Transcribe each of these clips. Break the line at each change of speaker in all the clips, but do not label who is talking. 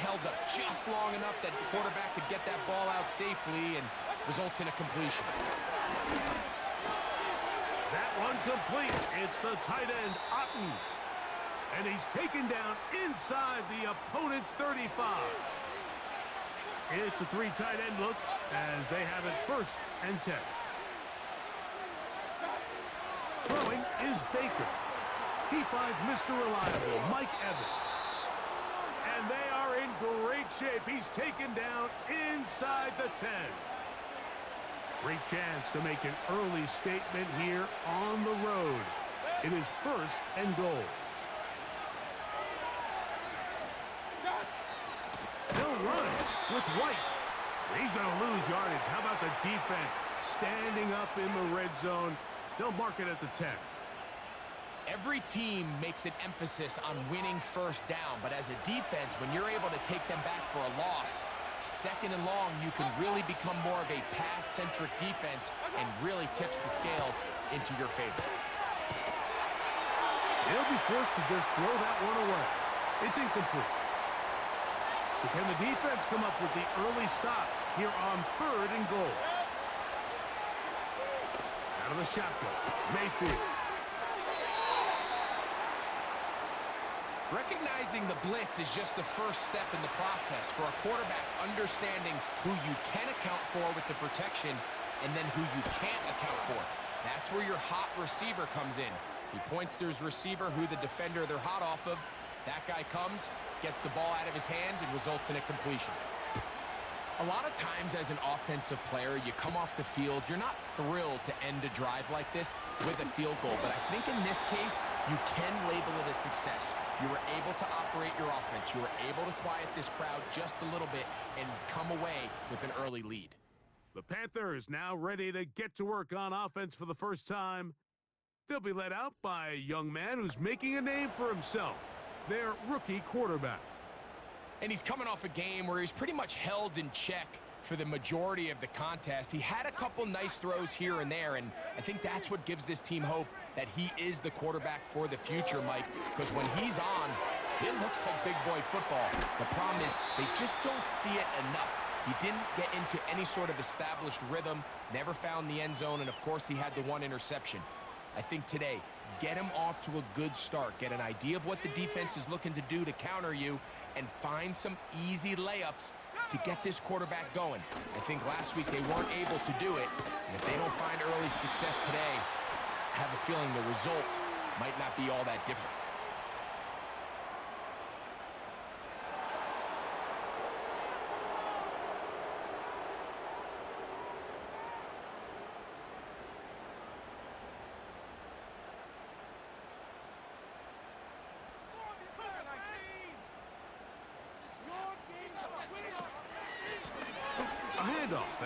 held up just long enough that the quarterback could get that ball out safely and results in a completion.
That one complete. It's the tight end, Otten. And he's taken down inside the opponent's 35. It's a three tight end look as they have it 1st and 10. Throwing is Baker. He finds Mr. Reliable, Mike Evans. And they are in great shape. He's taken down inside the 10. Great chance to make an early statement here on the road. It is 1st and goal. They'll run with White. He's going to lose yardage. How about the defense standing up in the red zone? They'll mark it at the 10.
Every team makes an emphasis on winning 1st down, but as a defense, when you're able to take them back for a loss, 2nd and long, you can really become more of a pass-centric defense and really tips the scales into your favor.
They'll be forced to just throw that one away. It's incomplete. So can the defense come up with the early stop here on 3rd and goal? Out of the shotgun, Mayfield.
Recognizing the blitz is just the first step in the process for a quarterback understanding who you can account for with the protection and then who you can't account for. That's where your hot receiver comes in. He points to his receiver who the defender they're hot off of. That guy comes, gets the ball out of his hand, and results in a completion. A lot of times as an offensive player, you come off the field, you're not thrilled to end a drive like this with a field goal, but I think in this case, you can label it a success. You were able to operate your offense. You were able to quiet this crowd just a little bit and come away with an early lead.
The Panthers now ready to get to work on offense for the first time. They'll be led out by a young man who's making a name for himself, their rookie quarterback.
And he's coming off a game where he's pretty much held in check for the majority of the contest. He had a couple nice throws here and there, and I think that's what gives this team hope that he is the quarterback for the future, Mike, because when he's on, it looks like big boy football. The problem is they just don't see it enough. He didn't get into any sort of established rhythm, never found the end zone, and of course he had the one interception. I think today, get him off to a good start. Get an idea of what the defense is looking to do to counter you and find some easy layups to get this quarterback going. I think last week they weren't able to do it, and if they don't find early success today, I have a feeling the result might not be all that different.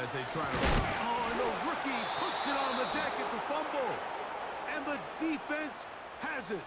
As they try to run. Oh, and the rookie puts it on the deck. It's a fumble. And the defense has it.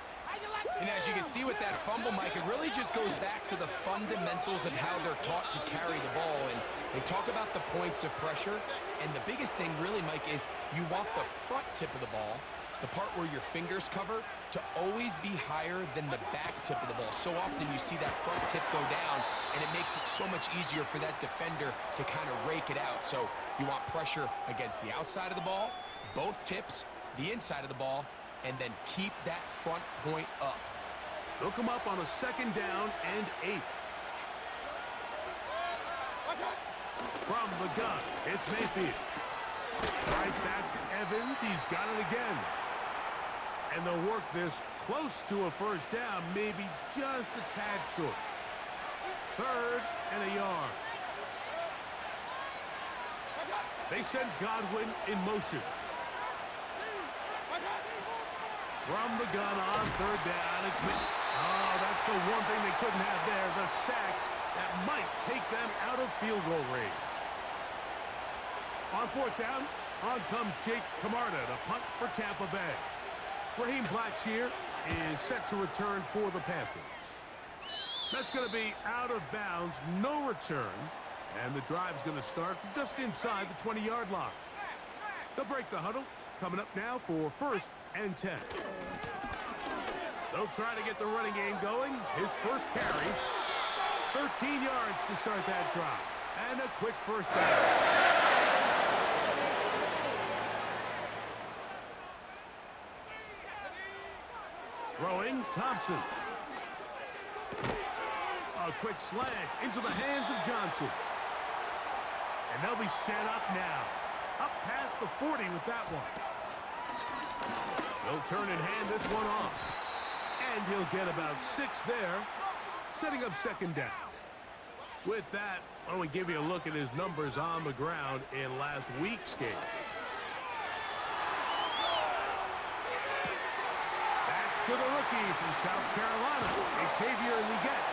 And as you can see with that fumble, Mike, it really just goes back to the fundamentals of how they're taught to carry the ball. And they talk about the points of pressure. And the biggest thing really, Mike, is you want the front tip of the ball, the part where your fingers cover, to always be higher than the back tip of the ball. So often you see that front tip go down, and it makes it so much easier for that defender to kind of rake it out. So you want pressure against the outside of the ball, both tips, the inside of the ball, and then keep that front point up.
They'll come up on a 2nd down and 8. From the gun, it's Mayfield. Right back to Evans. He's got it again. And they'll work this close to a 1st down, maybe just a tad short. 3rd and a yard. They send Godwin in motion. From the gun on 3rd down, it's me. Oh, that's the one thing they couldn't have there, the sack that might take them out of field goal range. On 4th down, on comes Jake Camarda to punt for Tampa Bay. Raheem Blackshear is set to return for the Panthers. That's going to be out of bounds, no return, and the drive's going to start from just inside the 20-yard line. They'll break the huddle, coming up now for 1st and 10. They'll try to get the running game going. His first carry, 13 yards to start that drive. And a quick first down. Throwing, Thompson. A quick slant into the hands of Johnson. And they'll be set up now. Up past the 40 with that one. They'll turn and hand this one off. And he'll get about 6 there, setting up second down. With that, why don't we give you a look at his numbers on the ground in last week's game. That's to the rookie from South Carolina, Xavier Legette.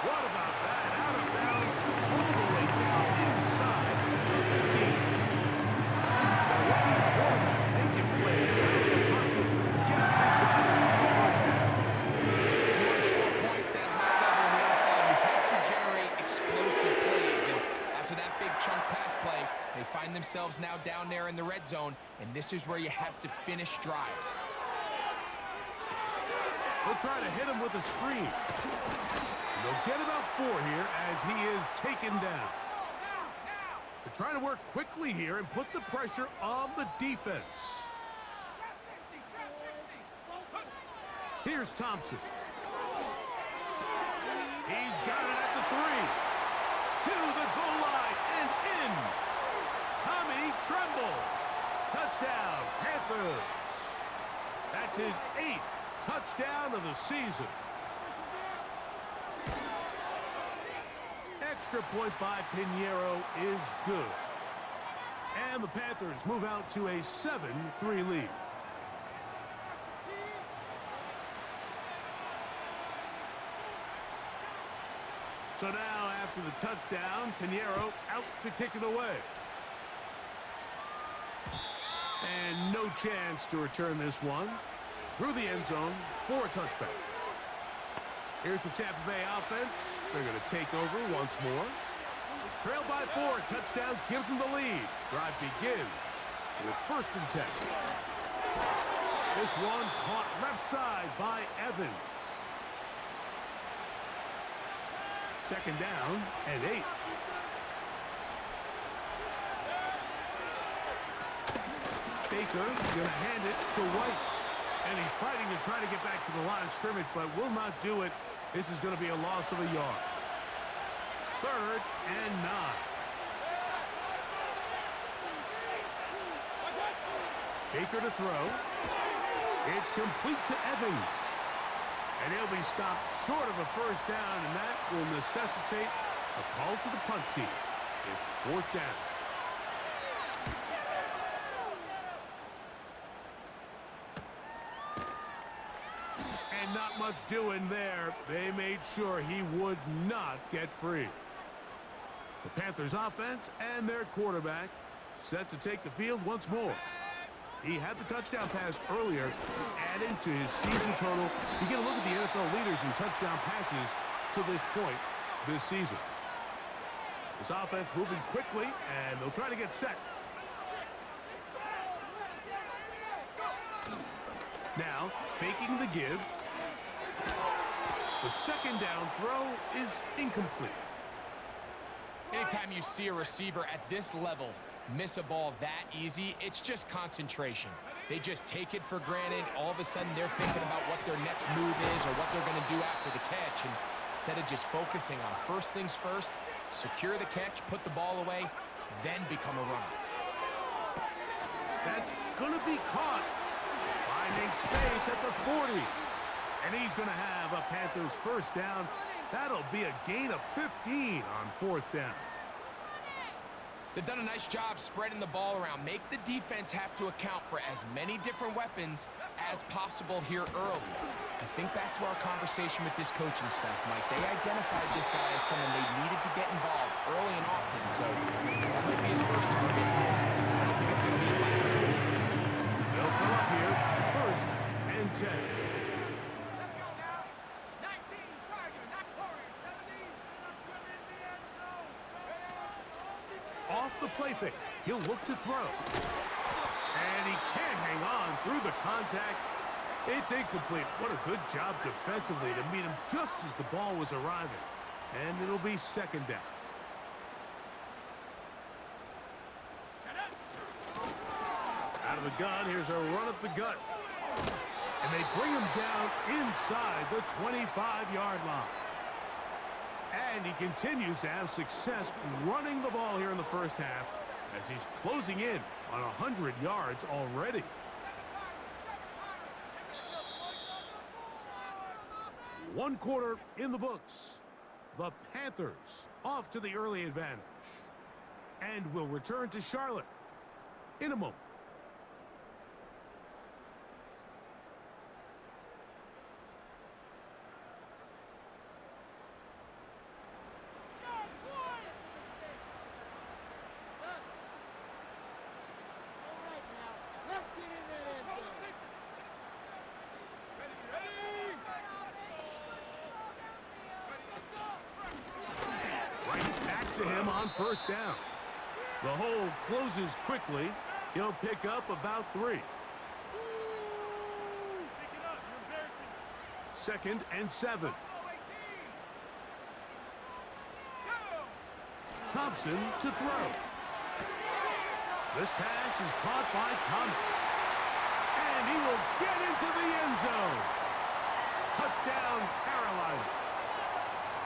What about that? Out of bounds, all the way down inside the 15. The rookie quarterback making plays out of the pocket. Gets these guys a first down.
If you want to score points at a high level in the NFL, you have to generate explosive plays. And after that big chunk pass play, they find themselves now down there in the red zone, and this is where you have to finish drives.
They'll try to hit him with a screen. And they'll get about 4 here as he is taken down. They're trying to work quickly here and put the pressure on the defense. Here's Thompson. He's got it at the 3. To the goal line and in. Tommy Tremble. Touchdown, Panthers. That's his 8th touchdown of the season. Extra point by Pinheiro is good. And the Panthers move out to a 7-3 lead. So now, after the touchdown, Pinheiro out to kick it away. And no chance to return this one. Through the end zone for a touchback. Here's the Tampa Bay offense. They're going to take over once more. They trail by 4. Touchdown gives them the lead. Drive begins with 1st and 10. This one caught left side by Evans. 2nd down and 8. Baker going to hand it to White. And he's fighting to try to get back to the line of scrimmage, but will not do it. This is going to be a loss of a yard. 3rd and 9. Baker to throw. It's complete to Evans. And he'll be stopped short of a first down, and that will necessitate a call to the punt team. It's 4th down. And not much doing there. They made sure he would not get free. The Panthers offense and their quarterback set to take the field once more. He had the touchdown pass earlier, adding to his season total. You get a look at the NFL leaders in touchdown passes to this point this season. This offense moving quickly, and they'll try to get set. Now, faking the give. The 2nd down throw is incomplete.
Anytime you see a receiver at this level miss a ball that easy, it's just concentration. They just take it for granted. All of a sudden, they're thinking about what their next move is or what they're going to do after the catch. And instead of just focusing on first things first, secure the catch, put the ball away, then become a runner.
That's going to be caught. Finding space at the 40. And he's going to have a Panthers first down. That'll be a gain of 15 on 4th down.
They've done a nice job spreading the ball around. Make the defense have to account for as many different weapons as possible here early. I think back to our conversation with this coaching staff, Mike. They identified this guy as someone they needed to get involved early and often. So that might be his first target. I don't think it's going to be his last.
They'll come up here. 1st and 10. Off the play fake. He'll look to throw. And he can't hang on through the contact. It's incomplete. What a good job defensively to meet him just as the ball was arriving. And it'll be second down. Out of the gun, here's a run up the gut. And they bring him down inside the 25-yard line. And he continues to have success running the ball here in the first half as he's closing in on 100 yards already. One quarter in the books. The Panthers off to the early advantage. And will return to Charlotte in a moment. To him on first down. The hole closes quickly. He'll pick up about 3. Second and 7. Thompson to throw. This pass is caught by Thomas. And he will get into the end zone. Touchdown, Carolina.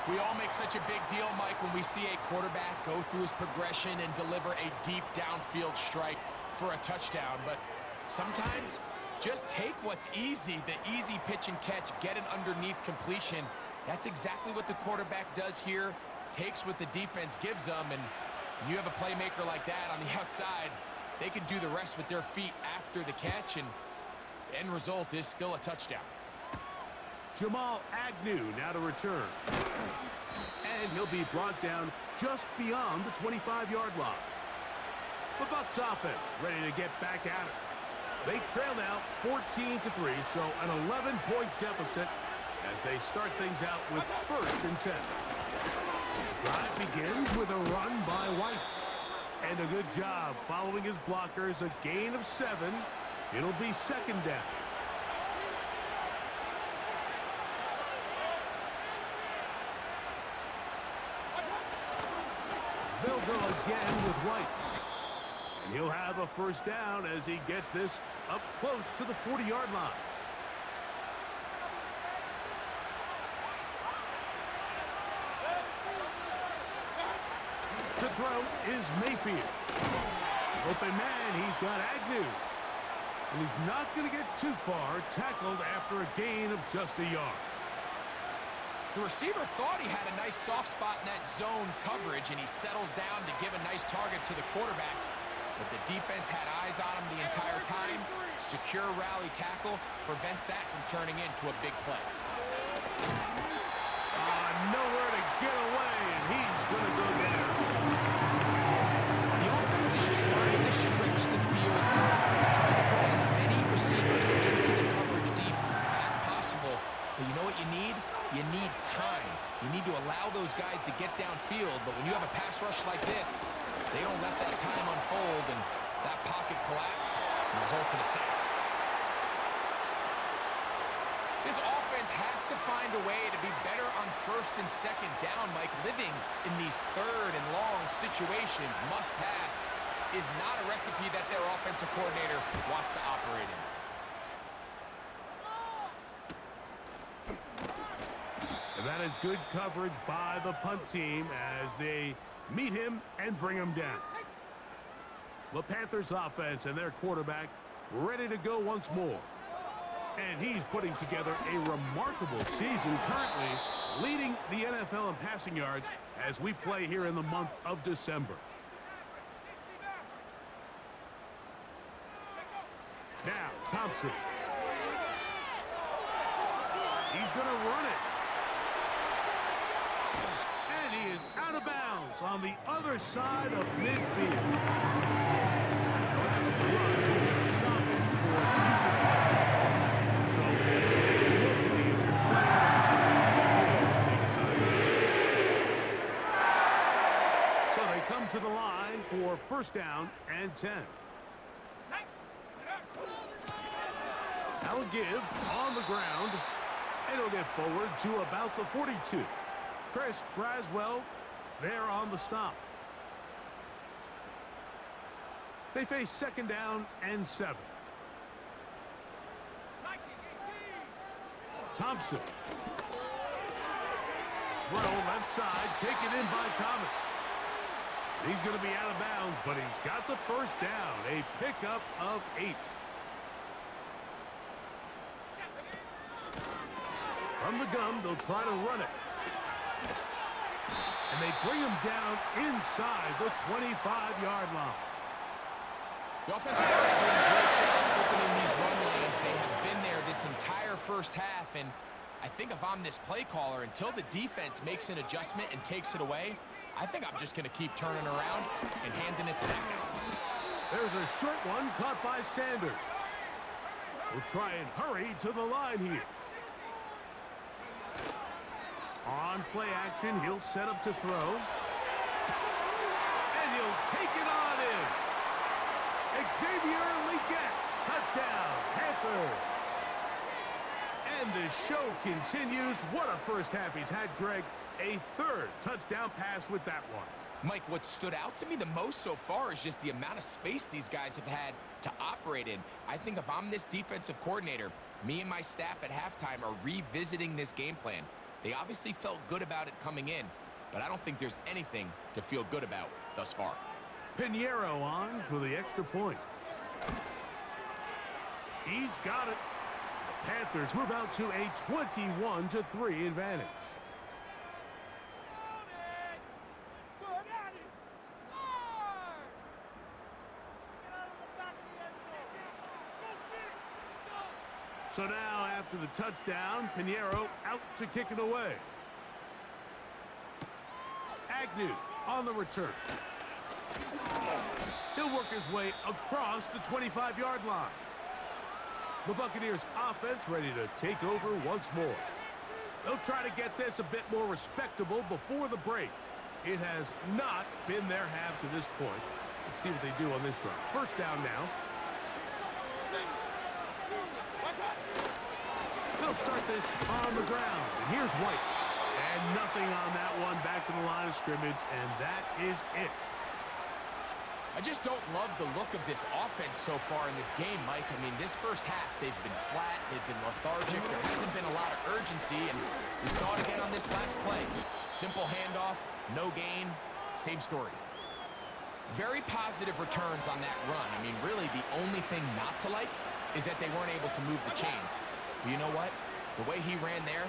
We all make such a big deal, Mike, when we see a quarterback go through his progression and deliver a deep downfield strike for a touchdown. But sometimes just take what's easy, the easy pitch and catch, get an underneath completion. That's exactly what the quarterback does here, takes what the defense gives them, and when you have a playmaker like that on the outside, they can do the rest with their feet after the catch, and the end result is still a touchdown.
Jamal Agnew now to return. And he'll be brought down just beyond the 25-yard line. The Bucs offense ready to get back at it. They trail now 14-3, so an 11-point deficit as they start things out with first and 10. The drive begins with a run by White. And a good job following his blockers, a gain of 7. It'll be second down. They'll go again with White. And he'll have a first down as he gets this up close to the 40-yard line. To throw is Mayfield. Open man, he's got Agnew. And he's not going to get too far, tackled after a gain of just a yard.
The receiver thought he had a nice soft spot in that zone coverage, and he settles down to give a nice target to the quarterback. But the defense had eyes on him the entire time. Secure rally tackle prevents that from turning into a big play.
Nowhere to get away, and he's going to go down.
The offense is trying to stretch the field vertically, trying to put as many receivers into the coverage deep as possible. But you know what you need? You need time. You need to allow those guys to get downfield, but when you have a pass rush like this, they don't let that time unfold, and that pocket collapsed and results in a sack. This offense has to find a way to be better on first and second down, Mike. Living in these third and long situations, must pass, is not a recipe that their offensive coordinator wants to operate in.
And that is good coverage by the punt team as they meet him and bring him down. The Panthers offense and their quarterback ready to go once more. And he's putting together a remarkable season, currently leading the NFL in passing yards as we play here in the month of December. Now, Thompson. He's going to run it. And he is out of bounds on the other side of midfield. He'll have to run with a stoppage for an injured player. So as they look at the injured player, they'll take a timeout. So they come to the line for first down and 10. That'll give on the ground. And he'll get forward to about the 42. Chris Braswell there on the stop. They face second down and 7. Thompson. Throw left side, taken in by Thomas. He's going to be out of bounds, but he's got the first down. A pickup of 8. From the gun, they'll try to run it. And they bring him down inside the 25-yard line.
The offensive line doing a great job opening these run lanes. They have been there this entire first half, and I think if I'm this play caller, until the defense makes an adjustment and takes it away, I think I'm just going to keep turning around and handing it to that guy.
There's a short one caught by Sanders. We'll try and hurry to the line here. On play action, he'll set up to throw. And he'll take it on in. Xavier Legette, touchdown, Panthers. And the show continues. What a first half he's had, Greg. A third touchdown pass with that one.
Mike, what stood out to me the most so far is just the amount of space these guys have had to operate in. I think if I'm this defensive coordinator, me and my staff at halftime are revisiting this game plan. They obviously felt good about it coming in, but I don't think there's anything to feel good about thus far.
Pinheiro on for the extra point. He's got it. The Panthers move out to a 21-3 advantage. So now, after the touchdown, Pinheiro out to kick it away. Agnew on the return. He'll work his way across the 25-yard line. The Buccaneers offense ready to take over once more. They'll try to get this a bit more respectable before the break. It has not been their half to this point. Let's see what they do on this drive. First down now. They'll start this on the ground. And here's White. And nothing on that one, back to the line of scrimmage, and that is it.
I just don't love the look of this offense so far in this game, Mike. I mean, this first half, they've been flat, they've been lethargic, there hasn't been a lot of urgency, and we saw it again on this last play. Simple handoff, no gain, same story. Very positive returns on that run. I mean, really, the only thing not to like is that they weren't able to move the chains. But you know what? The way he ran there,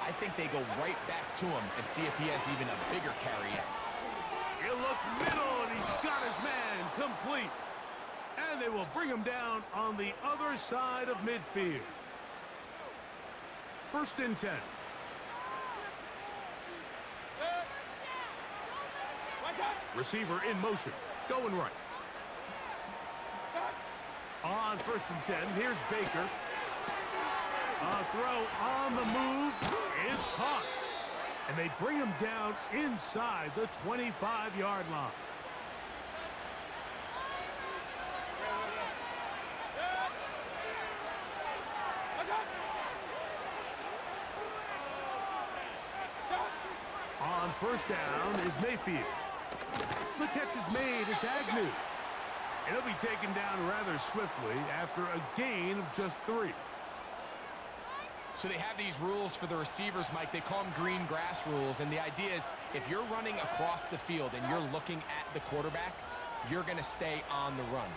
I think they go right back to him and see if he has even a bigger carry yet.
He'll look middle, and he's got his man complete. And they will bring him down on the other side of midfield. First and 10. Receiver in motion, going right. On first and 10, here's Baker. A throw on the move is caught. And they bring him down inside the 25-yard line. On first down is Mayfield. The catch is made. It's Agnew. And he'll be taken down rather swiftly after a gain of just 3.
So they have these rules for the receivers, Mike. They call them green grass rules. And the idea is if you're running across the field and you're looking at the quarterback, you're going to stay on the run.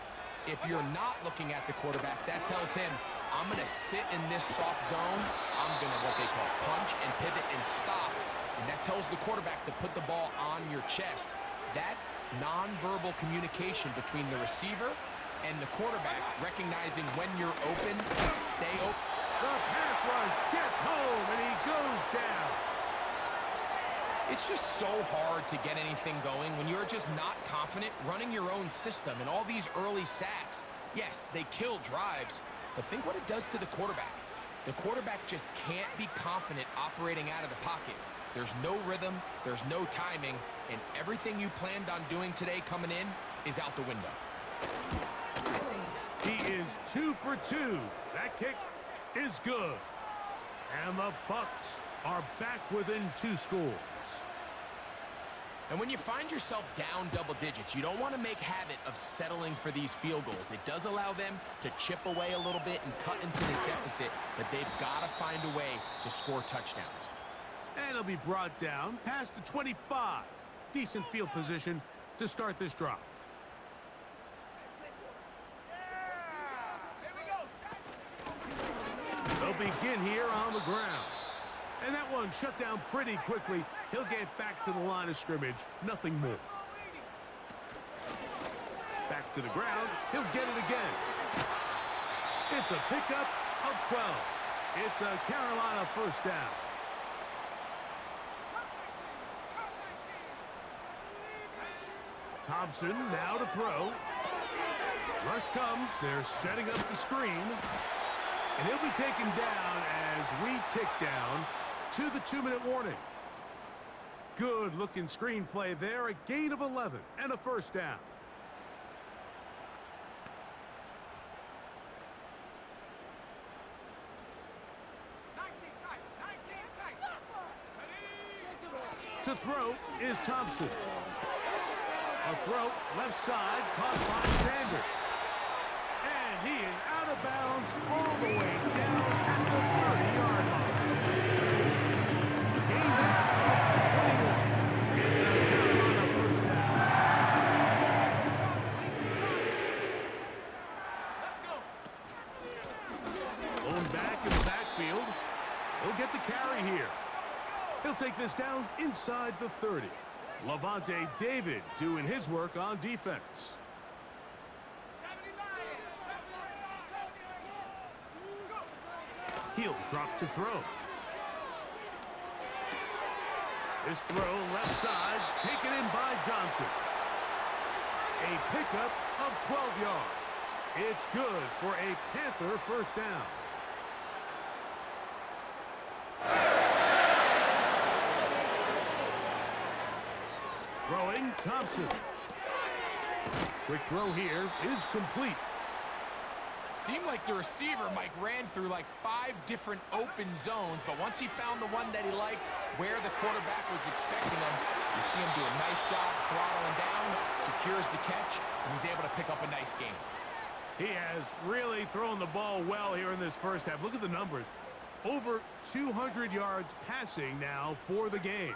If you're not looking at the quarterback, that tells him, I'm going to sit in this soft zone. I'm going to what they call punch and pivot and stop. And that tells the quarterback to put the ball on your chest. That nonverbal communication between the receiver and the quarterback, recognizing when you're open, stay open.
The pass rush gets home, and he goes down.
It's just so hard to get anything going when you're just not confident running your own system. And all these early sacks, yes, they kill drives, but think what it does to the quarterback. The quarterback just can't be confident operating out of the pocket. There's no rhythm, there's no timing, and everything you planned on doing today coming in is out the window.
He is 2 for 2. That kick is good. And the Bucs are back within 2 scores.
And when you find yourself down double digits, you don't want to make habit of settling for these field goals. It does allow them to chip away a little bit and cut into this deficit, but they've got to find a way to score touchdowns.
And it'll be brought down past the 25. Decent field position to start this drive. They'll begin here on the ground. And that one shut down pretty quickly. He'll get back to the line of scrimmage. Nothing more. Back to the ground. He'll get it again. It's a pickup of 12. It's a Carolina first down. Thompson now to throw. Rush comes. They're setting up the screen. And he'll be taken down as we tick down to the 2-minute warning. Good-looking screenplay there. A gain of 11 and a first down. To throw is Thompson. A throw left side caught by Sanders. And he is out of bounds all the way down at the 30-yard line. A gain there of 21. It's a Carolina first down. Going back in the backfield. He'll get the carry here. He'll take this down inside the 30. Lavonte David doing his work on defense. He'll drop to throw. This throw left side taken in by Johnson. A pickup of 12 yards. It's good for a Panther first down. Throwing Thompson. Quick throw here is complete.
Seemed like the receiver, Mike, ran through like 5 different open zones, but once he found the one that he liked, where the quarterback was expecting him, you see him do a nice job throttling down, secures the catch, and he's able to pick up a nice game.
He has really thrown the ball well here in this first half. Look at the numbers. Over 200 yards passing now for the game.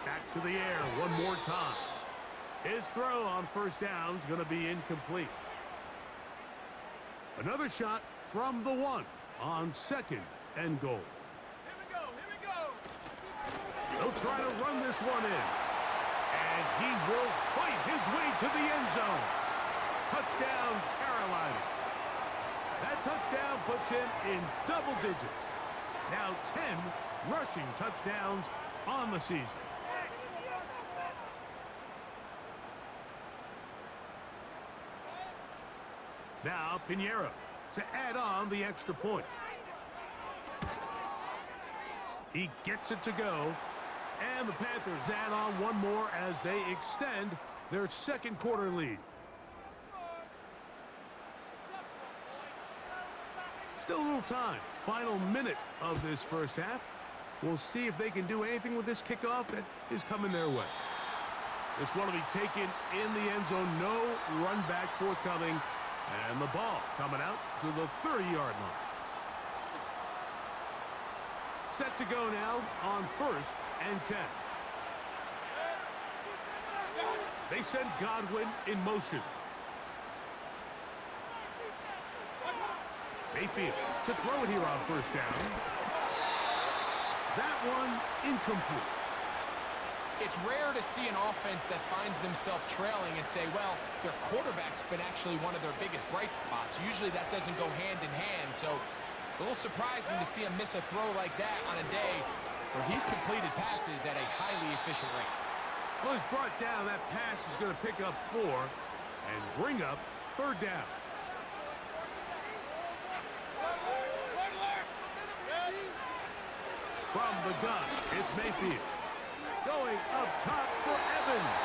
Back to the air one more time. His throw on first down is going to be incomplete. Another shot from the 1 on 2nd and goal. Here we go. He'll try to run this one in. And he will fight his way to the end zone. Touchdown, Carolina. That touchdown puts him in double digits. Now 10 rushing touchdowns on the season. Now Pinheiro to add on the extra point. He gets it to go. And the Panthers add on one more as they extend their second quarter lead. Still a little time. Final minute of this first half. We'll see if they can do anything with this kickoff that is coming their way. This one will be taken in the end zone. No run back forthcoming. And the ball coming out to the 30-yard line. Set to go now on 1st and 10. They send Godwin in motion. Mayfield to throw it here on first down. That one incomplete.
It's rare to see an offense that finds themselves trailing and say, well, their quarterback's been actually one of their biggest bright spots. Usually that doesn't go hand in hand, so it's a little surprising to see him miss a throw like that on a day where he's completed passes at a highly efficient rate.
Well, he's brought down. That pass is going to pick up 4 and bring up 3rd down. From the gun, it's Mayfield. Going up top for Evans.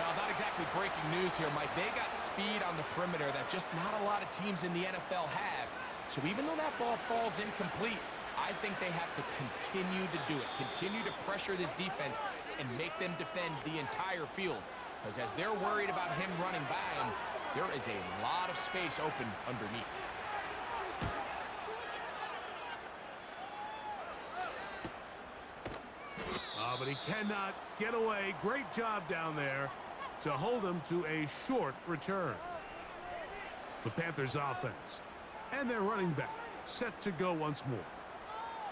Well, not exactly breaking news here, Mike. They got speed on the perimeter that just not a lot of teams in the NFL have. So even though that ball falls incomplete, I think they have to continue to do it, continue to pressure this defense and make them defend the entire field. Because as they're worried about him running by them, there is a lot of space open underneath.
But he cannot get away. Great job down there to hold him to a short return. The Panthers offense and their running back set to go once more.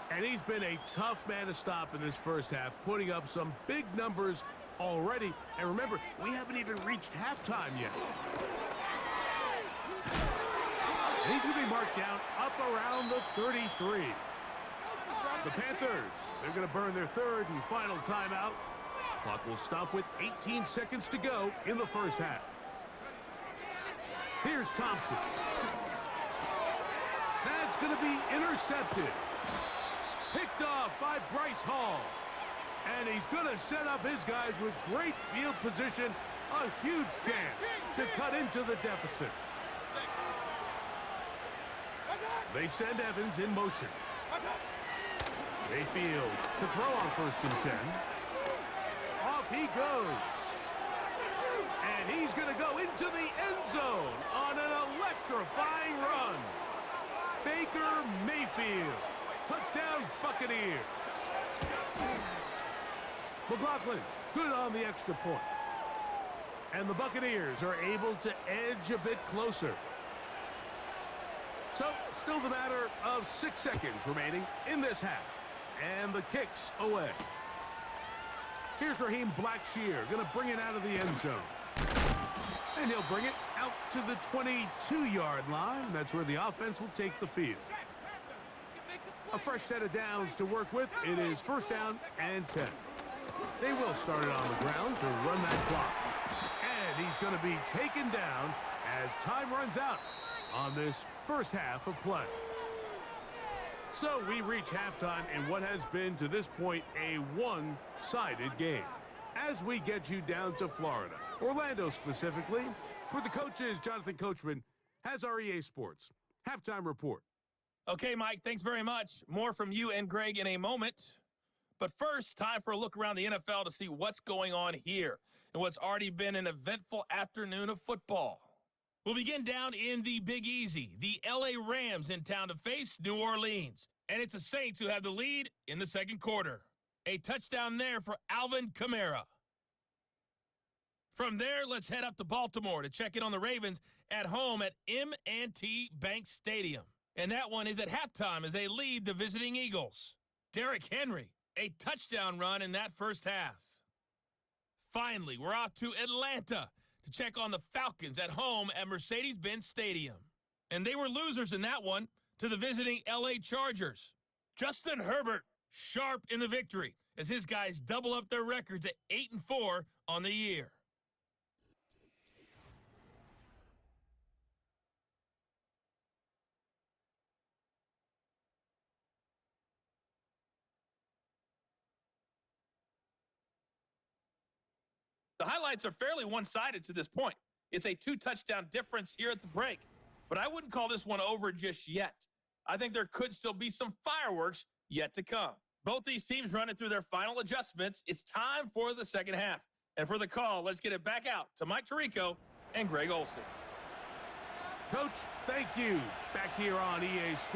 And he's been a tough man to stop in this first half, putting up some big numbers already. And remember, we haven't even reached halftime yet. And he's going to be marked down up around the 33. The Panthers, they're going to burn their third and final timeout. Clock will stop with 18 seconds to go in the first half. Here's Thompson. That's going to be intercepted. Picked off by Bryce Hall. And he's going to set up his guys with great field position. A huge chance to cut into the deficit. They send Evans in motion. Mayfield to throw on 1st and 10. Off he goes. And he's going to go into the end zone on an electrifying run. Baker Mayfield. Touchdown Buccaneers. McLaughlin good on the extra point. And the Buccaneers are able to edge a bit closer. So, still the matter of 6 seconds remaining in this half. And the kick's away. Here's Raheem Blackshear, going to bring it out of the end zone. And he'll bring it out to the 22-yard line. That's where the offense will take the field. A fresh set of downs to work with. It is 1st down and 10. They will start it on the ground to run that clock. And he's going to be taken down as time runs out on this first half of play. So we reach halftime in what has been to this point a one-sided game. As we get you down to Florida, Orlando specifically, where the coaches, Jonathan Coachman, has our EA Sports halftime report.
Okay, Mike, thanks very much. More from you and Greg in a moment. But first, time for a look around the NFL to see what's going on here and what's already been an eventful afternoon of football. We'll begin down in the Big Easy. The LA Rams in town to face New Orleans. And it's the Saints who have the lead in the second quarter. A touchdown there for Alvin Kamara. From there, let's head up to Baltimore to check in on the Ravens at home at M&T Bank Stadium. And that one is at halftime as they lead the visiting Eagles. Derrick Henry, a touchdown run in that first half. Finally, we're off to Atlanta to check on the Falcons at home at Mercedes-Benz Stadium. And they were losers in that one to the visiting LA Chargers. Justin Herbert, sharp in the victory as his guys double up their records at 8-4 on the year. The highlights are fairly one-sided to this point. It's a 2-touchdown difference here at the break. But I wouldn't call this one over just yet. I think there could still be some fireworks yet to come. Both these teams running through their final adjustments. It's time for the second half. And for the call, let's get it back out to Mike Tirico and Greg Olsen.
Coach, thank you. Back here on EA Sports.